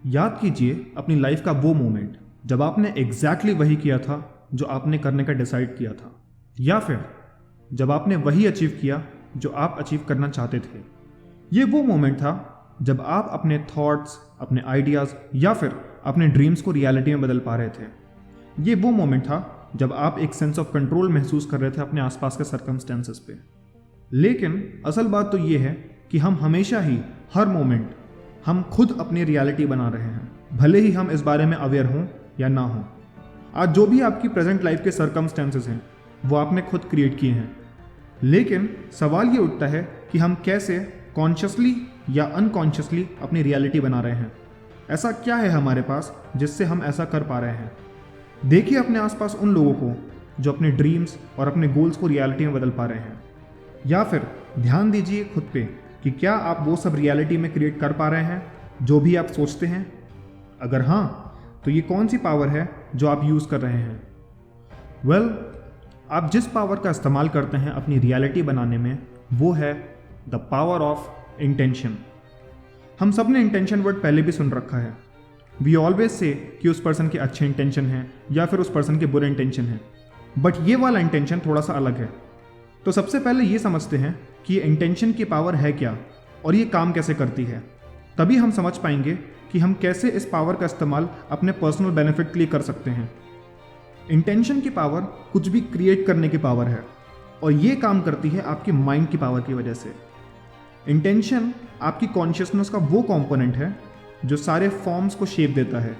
याद कीजिए अपनी लाइफ का वो मोमेंट जब आपने एग्जैक्टली वही किया था जो आपने करने का डिसाइड किया था, या फिर जब आपने वही अचीव किया जो आप अचीव करना चाहते थे। ये वो मोमेंट था जब आप अपने थॉट्स, अपने आइडियाज़ या फिर अपने ड्रीम्स को रियलिटी में बदल पा रहे थे। ये वो मोमेंट था जब आप एक सेंस ऑफ कंट्रोल महसूस कर रहे थे अपने आसपास के सर्कमस्टेंसेस पे। लेकिन असल बात तो ये है कि हम हमेशा ही हर मोमेंट हम खुद अपनी रियलिटी बना रहे हैं, भले ही हम इस बारे में अवेयर हों या ना हों। आज जो भी आपकी प्रेजेंट लाइफ के सर्कमस्टेंसेस हैं वो आपने खुद क्रिएट किए हैं, लेकिन सवाल ये उठता है कि हम कैसे कॉन्शियसली या अनकॉन्शियसली अपनी रियलिटी बना रहे हैं। ऐसा क्या है हमारे पास जिससे हम ऐसा कर पा रहे हैं? देखिए अपने आसपास उन लोगों को जो अपने ड्रीम्स और अपने गोल्स को रियलिटी में बदल पा रहे हैं, या फिर ध्यान दीजिए खुद पे कि क्या आप वो सब रियलिटी में क्रिएट कर पा रहे हैं जो भी आप सोचते हैं। अगर हाँ, तो ये कौन सी पावर है जो आप यूज़ कर रहे हैं? वेल, आप जिस पावर का इस्तेमाल करते हैं अपनी रियलिटी बनाने में वो है द पावर ऑफ इंटेंशन। हम सब ने इंटेंशन वर्ड पहले भी सुन रखा है। वी ऑलवेज से कि उस पर्सन के अच्छे इंटेंशन हैं या फिर उस पर्सन के बुरे इंटेंशन हैं, बट ये वाला इंटेंशन थोड़ा सा अलग है। तो सबसे पहले ये समझते हैं कि ये इंटेंशन की पावर है क्या और ये काम कैसे करती है। तभी हम समझ पाएंगे कि हम कैसे इस पावर का इस्तेमाल अपने पर्सनल बेनिफिट के लिए कर सकते हैं। इंटेंशन की पावर कुछ भी क्रिएट करने की पावर है और ये काम करती है आपकी माइंड की पावर की वजह से। इंटेंशन आपकी कॉन्शियसनेस का वो कंपोनेंट है जो सारे फॉर्म्स को शेप देता है।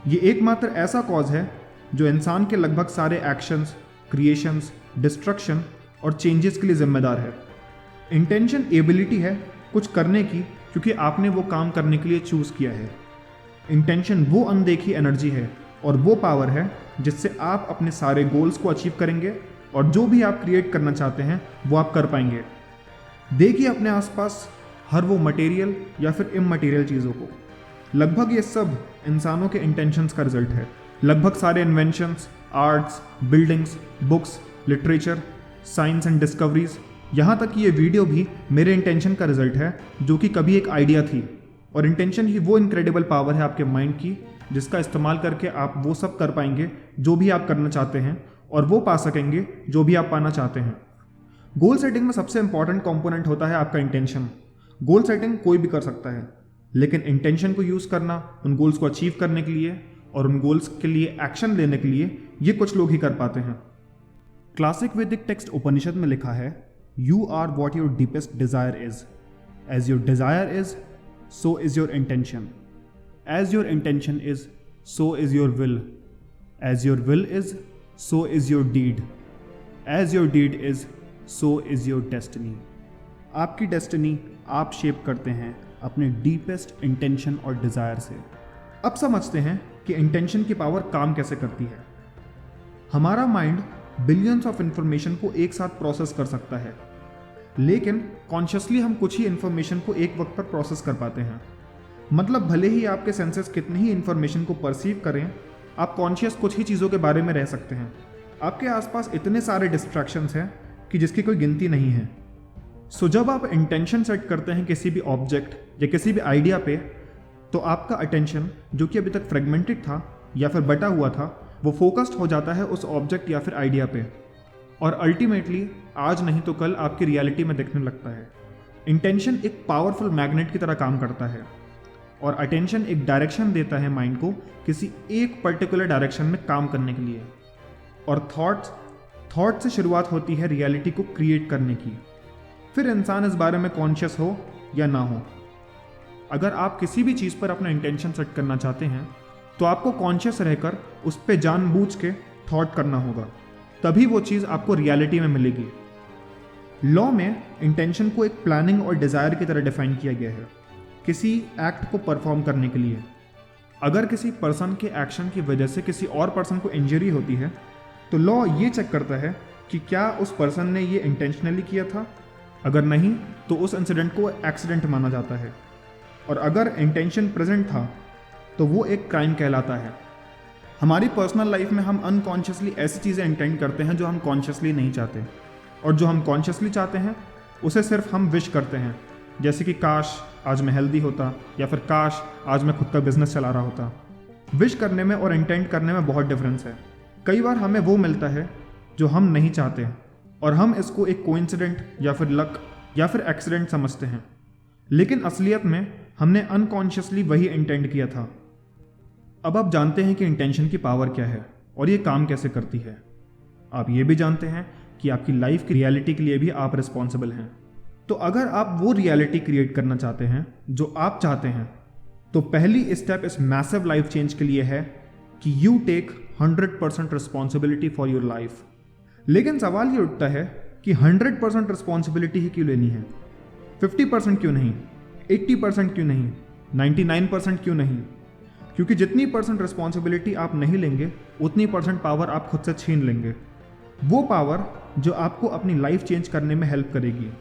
ये एकमात्र ऐसा कॉज है जो इंसान के लगभग सारे एक्शंस, क्रिएशंस, डिस्ट्रक्शन और चेंजेस के लिए जिम्मेदार है। इंटेंशन एबिलिटी है कुछ करने की क्योंकि आपने वो काम करने के लिए चूज़ किया है। इंटेंशन वो अनदेखी एनर्जी है और वो पावर है जिससे आप अपने सारे गोल्स को अचीव करेंगे और जो भी आप क्रिएट करना चाहते हैं वो आप कर पाएंगे। देखिए अपने आसपास हर वो मटेरियल या फिर इममटेरियल चीज़ों को, लगभग ये सब इंसानों के इंटेंशंस का रिजल्ट है। लगभग सारे inventions, arts, buildings, books, literature, science and discoveries, यहाँ तक कि ये वीडियो भी मेरे इंटेंशन का रिजल्ट है जो कि कभी एक आइडिया थी। और इंटेंशन ही वो इनक्रेडिबल पावर है आपके माइंड की जिसका इस्तेमाल करके आप वो सब कर पाएंगे जो भी आप करना चाहते हैं और वो पा सकेंगे जो भी आप पाना चाहते हैं। गोल सेटिंग में सबसे इंपॉर्टेंट कंपोनेंट होता है आपका इंटेंशन। गोल सेटिंग कोई भी कर सकता है, लेकिन इंटेंशन को यूज़ करना उन गोल्स को अचीव करने के लिए और उन गोल्स के लिए एक्शन लेने के लिए ये कुछ लोग ही कर पाते हैं। क्लासिक वैदिक टेक्स्ट उपनिषद में लिखा है, you are what your deepest desire is, as your desire is so is your intention, as your intention is so is your will, as your will is so is your deed, as your deed is so is your destiny. आपकी destiny आप shape करते हैं अपने deepest intention और Dzire से। अब समझते हैं कि इंटेंशन की पावर काम कैसे करती है। हमारा माइंड बिलियंस ऑफ इंफॉर्मेशन को एक साथ प्रोसेस कर सकता है, लेकिन कॉन्शियसली हम कुछ ही इंफॉर्मेशन को एक वक्त पर प्रोसेस कर पाते हैं। मतलब भले ही आपके सेंसेस कितनी ही इंफॉर्मेशन को परसीव करें, आप कॉन्शियस कुछ ही चीज़ों के बारे में रह सकते हैं। आपके आसपास इतने सारे डिस्ट्रैक्शंस हैं कि जिसकी कोई गिनती नहीं है। सो जब आप इंटेंशन सेट करते हैं किसी भी ऑब्जेक्ट या किसी भी आइडिया पे, तो आपका अटेंशन जो कि अभी तक फ्रेगमेंटेड था या फिर बटा हुआ था, वो फोकस्ड हो जाता है उस ऑब्जेक्ट या फिर आइडिया पे, और अल्टीमेटली आज नहीं तो कल आपकी रियलिटी में दिखने लगता है। इंटेंशन एक पावरफुल मैग्नेट की तरह काम करता है और अटेंशन एक डायरेक्शन देता है माइंड को किसी एक पर्टिकुलर डायरेक्शन में काम करने के लिए। और थॉट से शुरुआत होती है रियलिटी को क्रिएट करने की, फिर इंसान इस बारे में कॉन्शियस हो या ना हो। अगर आप किसी भी चीज़ पर अपना इंटेंशन सेट करना चाहते हैं तो आपको कॉन्शियस रहकर उस पर जानबूझ के थॉट करना होगा, तभी वो चीज़ आपको रियलिटी में मिलेगी। लॉ में इंटेंशन को एक प्लानिंग और डिज़ायर की तरह डिफाइन किया गया है किसी एक्ट को परफॉर्म करने के लिए। अगर किसी पर्सन के एक्शन की वजह से किसी और पर्सन को इंजरी होती है तो लॉ ये चेक करता है कि क्या उस पर्सन ने ये इंटेंशनली किया था। अगर नहीं तो उस इंसिडेंट को एक्सीडेंट माना जाता है, और अगर इंटेंशन प्रेजेंट था तो वो एक क्राइम कहलाता है। हमारी पर्सनल लाइफ में हम अनकॉन्शियसली ऐसी चीज़ें इंटेंट करते हैं जो हम कॉन्शियसली नहीं चाहते, और जो हम कॉन्शियसली चाहते हैं उसे सिर्फ हम विश करते हैं जैसे कि काश आज मैं हेल्दी होता, या फिर काश आज मैं खुद का बिजनेस चला रहा होता। विश करने में और इंटेंट करने में बहुत डिफरेंस है। कई बार हमें वो मिलता है जो हम नहीं चाहते और हम इसको एक कोइंसिडेंट या फिर लक या फिर एक्सीडेंट समझते हैं, लेकिन असलियत में हमने अनकॉन्शियसली वही इंटेंट किया था। अब आप जानते हैं कि इंटेंशन की पावर क्या है और ये काम कैसे करती है। आप ये भी जानते हैं कि आपकी लाइफ की रियलिटी के लिए भी आप रिस्पॉन्सिबल हैं। तो अगर आप वो रियलिटी क्रिएट करना चाहते हैं जो आप चाहते हैं, तो पहली स्टेप इस मैसिव लाइफ चेंज के लिए है कि you take 100% responsibility for your life. लेकिन सवाल ये उठता है कि 100% रिस्पॉन्सिबिलिटी ही क्यों लेनी है? 50% क्यों नहीं? 80% क्यों नहीं? 99% क्यों नहीं? क्योंकि जितनी परसेंट रिस्पॉन्सिबिलिटी आप नहीं लेंगे, उतनी परसेंट पावर आप खुद से छीन लेंगे। वो पावर जो आपको अपनी लाइफ चेंज करने में हेल्प करेगी।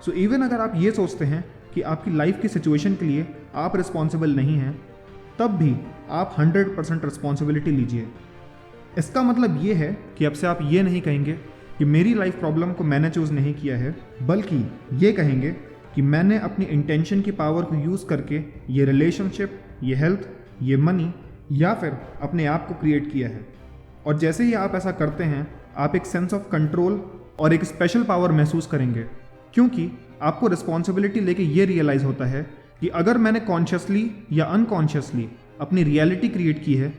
सो इवन अगर आप ये सोचते हैं कि आपकी लाइफ की सिचुएशन के लिए आप रिस्पॉन्सिबल नहीं हैं, तब भी आप 100% रिस्पॉन्सिबिलिटी लीजिए। इसका मतलब ये है कि अब से आप ये नहीं कहेंगे कि मेरी लाइफ प्रॉब्लम को मैंने चूज़ नहीं किया है, बल्कि ये कहेंगे कि मैंने अपनी इंटेंशन की पावर को यूज़ करके ये रिलेशनशिप, ये हेल्थ, ये मनी या फिर अपने आप को क्रिएट किया है। और जैसे ही आप ऐसा करते हैं, आप एक सेंस ऑफ कंट्रोल और एक स्पेशल पावर महसूस करेंगे, क्योंकि आपको रिस्पॉन्सिबिलिटी लेके ये रियलाइज़ होता है कि अगर मैंने कॉन्शियसली या अनकॉन्शियसली अपनी रियलिटी क्रिएट की है,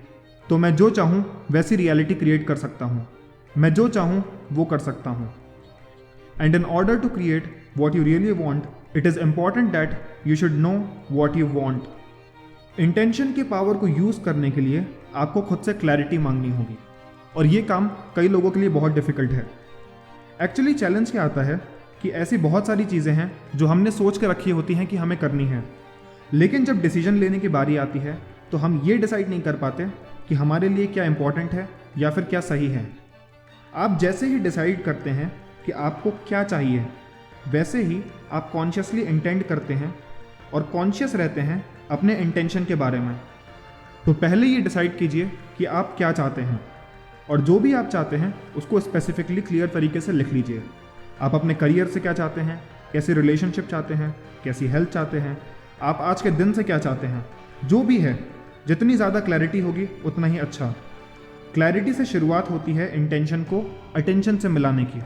तो मैं जो चाहूँ वैसी रियलिटी क्रिएट कर सकता हूँ। मैं जो चाहूँ वो कर सकता हूँ। And in order to create what you really want, it is important that you should know what you want. Intention की पावर को यूज़ करने के लिए आपको खुद से क्लैरिटी मांगनी होगी, और ये काम कई लोगों के लिए बहुत डिफिकल्ट है। एक्चुअली चैलेंज क्या आता है कि ऐसी बहुत सारी चीज़ें हैं जो हमने सोच के रखी होती हैं कि हमें करनी है, लेकिन जब डिसीजन लेने की बारी आती है तो हम ये डिसाइड नहीं कर पाते कि हमारे लिए क्या इंपॉर्टेंट है या फिर क्या सही है। आप जैसे ही डिसाइड करते हैं कि आपको क्या चाहिए, वैसे ही आप कॉन्शियसली इंटेंड करते हैं और कॉन्शियस रहते हैं अपने इंटेंशन के बारे में। तो पहले ये डिसाइड कीजिए कि आप क्या चाहते हैं, और जो भी आप चाहते हैं उसको स्पेसिफिकली क्लियर तरीके से लिख लीजिए। आप अपने करियर से क्या चाहते हैं, कैसी रिलेशनशिप चाहते हैं, कैसी हेल्थ चाहते हैं, आप आज के दिन से क्या चाहते हैं, जो भी है, जितनी ज़्यादा क्लैरिटी होगी उतना ही अच्छा। क्लैरिटी से शुरुआत होती है इंटेंशन को अटेंशन से मिलाने की,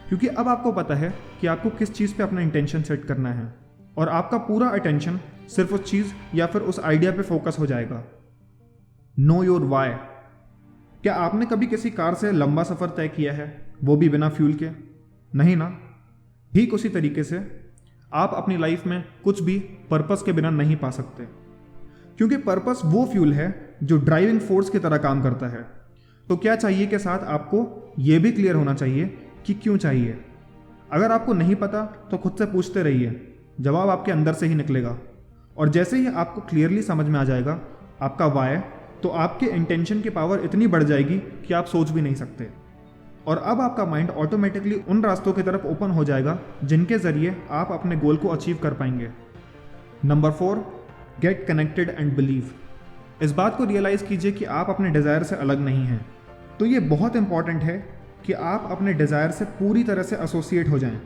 क्योंकि अब आपको पता है कि आपको किस चीज़ पे अपना इंटेंशन सेट करना है, और आपका पूरा अटेंशन सिर्फ उस चीज़ या फिर उस आइडिया पे फोकस हो जाएगा। Know your why. क्या आपने कभी किसी कार से लंबा सफ़र तय किया है, वो भी बिना फ्यूल के? नहीं ना। ठीक उसी तरीके से आप अपनी लाइफ में कुछ भी पर्पस के बिना नहीं पा सकते, क्योंकि पर्पस वो फ्यूल है जो ड्राइविंग फोर्स की तरह काम करता है। तो क्या चाहिए के साथ आपको ये भी क्लियर होना चाहिए कि क्यों चाहिए। अगर आपको नहीं पता तो खुद से पूछते रहिए, जवाब आपके अंदर से ही निकलेगा। और जैसे ही आपको क्लियरली समझ में आ जाएगा आपका वाई, तो आपके इंटेंशन की पावर इतनी बढ़ जाएगी कि आप सोच भी नहीं सकते। और अब आपका माइंड ऑटोमेटिकली उन रास्तों की तरफ ओपन हो जाएगा जिनके ज़रिए आप अपने गोल को अचीव कर पाएंगे। Number 4, get connected and believe. इस बात को रियलाइज़ कीजिए कि आप अपने डिज़ायर से अलग नहीं हैं। तो ये बहुत इंपॉर्टेंट है कि आप अपने डिज़ायर से पूरी तरह से एसोसिएट हो जाएं।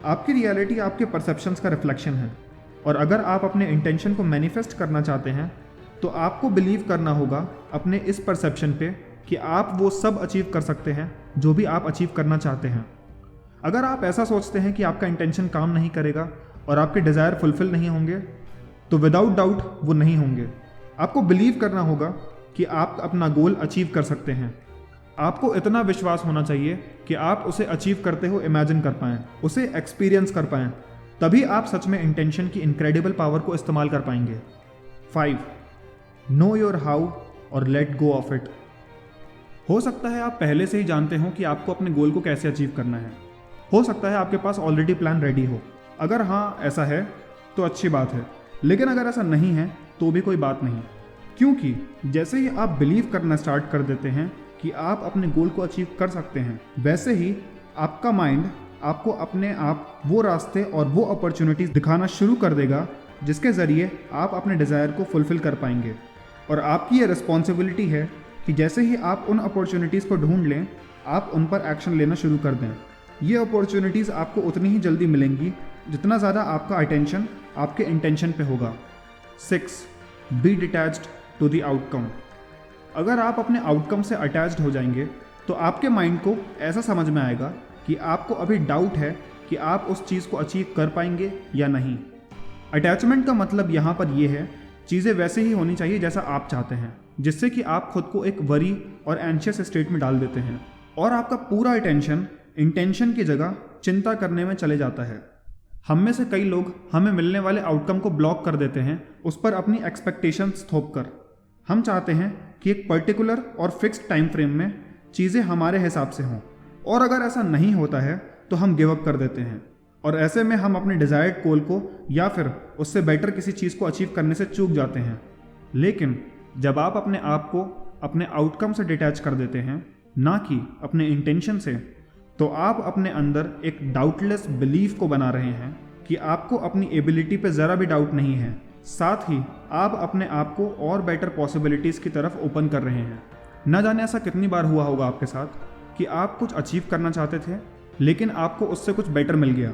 आपकी रियलिटी आपके परसेप्शंस का रिफ्लेक्शन है, और अगर आप अपने इंटेंशन को मैनिफेस्ट करना चाहते हैं तो आपको बिलीव करना होगा अपने इस परसेप्शन पे कि आप वो सब अचीव कर सकते हैं जो भी आप अचीव करना चाहते हैं। अगर आप ऐसा सोचते हैं कि आपका इंटेंशन काम नहीं करेगा और आपके डिज़ायर फुलफिल नहीं होंगे, तो विदाउट डाउट वो नहीं होंगे। आपको बिलीव करना होगा कि आप अपना गोल अचीव कर सकते हैं। आपको इतना विश्वास होना चाहिए कि आप उसे अचीव करते हो इमेजिन कर पाएँ, उसे एक्सपीरियंस कर पाएँ, तभी आप सच में इंटेंशन की इनक्रेडिबल पावर को इस्तेमाल कर पाएंगे। 5, नो योर हाउ और लेट गो ऑफ इट। हो सकता है आप पहले से ही जानते हो कि आपको अपने गोल को कैसे अचीव करना है। हो सकता है आपके पास ऑलरेडी प्लान रेडी हो। अगर हाँ ऐसा है तो अच्छी बात है, लेकिन अगर ऐसा नहीं है तो भी कोई बात नहीं, क्योंकि जैसे ही आप बिलीव करना स्टार्ट कर देते हैं कि आप अपने गोल को अचीव कर सकते हैं, वैसे ही आपका माइंड आपको अपने आप वो रास्ते और वो अपॉर्चुनिटीज़ दिखाना शुरू कर देगा जिसके ज़रिए आप अपने डिज़ायर को फुलफ़िल कर पाएंगे। और आपकी ये रिस्पॉन्सिबिलिटी है कि जैसे ही आप उन अपॉर्चुनिटीज़ को ढूंढ लें, आप उन पर एक्शन लेना शुरू कर दें। ये अपॉर्चुनिटीज़ आपको उतनी ही जल्दी मिलेंगी जितना ज़्यादा आपका अटेंशन आपके इंटेंशन पे होगा। 6. Be detached to the outcome. अगर आप अपने आउटकम से अटैच्ड हो जाएंगे तो आपके माइंड को ऐसा समझ में आएगा कि आपको अभी डाउट है कि आप उस चीज़ को अचीव कर पाएंगे या नहीं। अटैचमेंट का मतलब यहाँ पर यह है, चीज़ें वैसे ही होनी चाहिए जैसा आप चाहते हैं, जिससे कि आप खुद को एक वरी और एंशियस स्टेट में डाल देते हैं और आपका पूरा अटेंशन इंटेंशन की जगह चिंता करने में चले जाता है। हम में से कई लोग हमें मिलने वाले आउटकम को ब्लॉक कर देते हैं, उस पर अपनी एक्सपेक्टेशंस थोप कर। हम चाहते हैं कि एक पर्टिकुलर और फिक्स्ड टाइम फ्रेम में चीज़ें हमारे हिसाब से हों, और अगर ऐसा नहीं होता है तो हम गिव अप कर देते हैं, और ऐसे में हम अपने डिज़ायर्ड गोल को या फिर उससे बेटर किसी चीज़ को अचीव करने से चूक जाते हैं। लेकिन जब आप अपने आप को अपने आउटकम से डिटैच कर देते हैं, ना कि अपने इंटेंशन से, तो आप अपने अंदर एक डाउटलेस बिलीफ को बना रहे हैं कि आपको अपनी एबिलिटी पे ज़रा भी डाउट नहीं है। साथ ही आप अपने आप को और बेटर पॉसिबिलिटीज़ की तरफ ओपन कर रहे हैं। न जाने ऐसा कितनी बार हुआ होगा आपके साथ कि आप कुछ अचीव करना चाहते थे लेकिन आपको उससे कुछ बेटर मिल गया।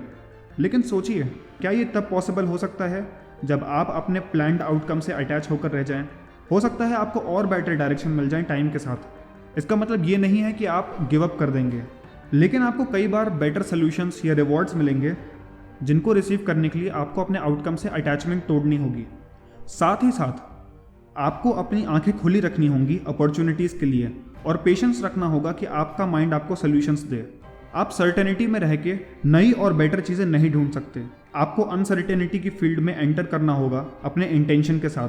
लेकिन सोचिए, क्या ये तब पॉसिबल हो सकता है जब आप अपने प्लान्ड आउटकम से अटैच होकर रह जाएं? हो सकता है आपको और बेटर डायरेक्शन मिल जाए टाइम के साथ। इसका मतलब ये नहीं है कि आप गिव अप कर देंगे, लेकिन आपको कई बार बेटर सोल्यूशंस या रिवॉर्ड्स मिलेंगे जिनको रिसीव करने के लिए आपको अपने आउटकम से अटैचमेंट तोड़नी होगी। साथ ही साथ आपको अपनी आंखें खुली रखनी होंगी अपॉर्चुनिटीज़ के लिए, और पेशेंस रखना होगा कि आपका माइंड आपको सोल्यूशंस दे। आप सर्टेनिटी में रह के नई और बेटर चीज़ें नहीं ढूंढ सकते। आपको अनसर्टेनिटी की फील्ड में एंटर करना होगा अपने इंटेंशन के साथ,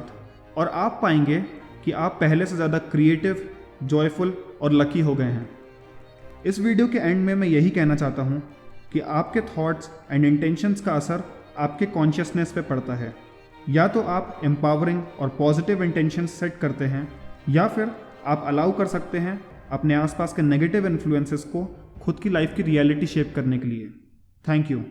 और आप पाएंगे कि आप पहले से ज़्यादा क्रिएटिव, जॉयफुल और लकी हो गए हैं। इस वीडियो के एंड में मैं यही कहना चाहता हूँ कि आपके थॉट्स एंड इंटेंशंस का असर आपके कॉन्शियसनेस पे पड़ता है। या तो आप एम्पावरिंग और पॉजिटिव इंटेंशंस सेट करते हैं, या फिर आप अलाउ कर सकते हैं अपने आसपास के नेगेटिव इन्फ्लुएंसेस को खुद की लाइफ की रियलिटी शेप करने के लिए। Thank you.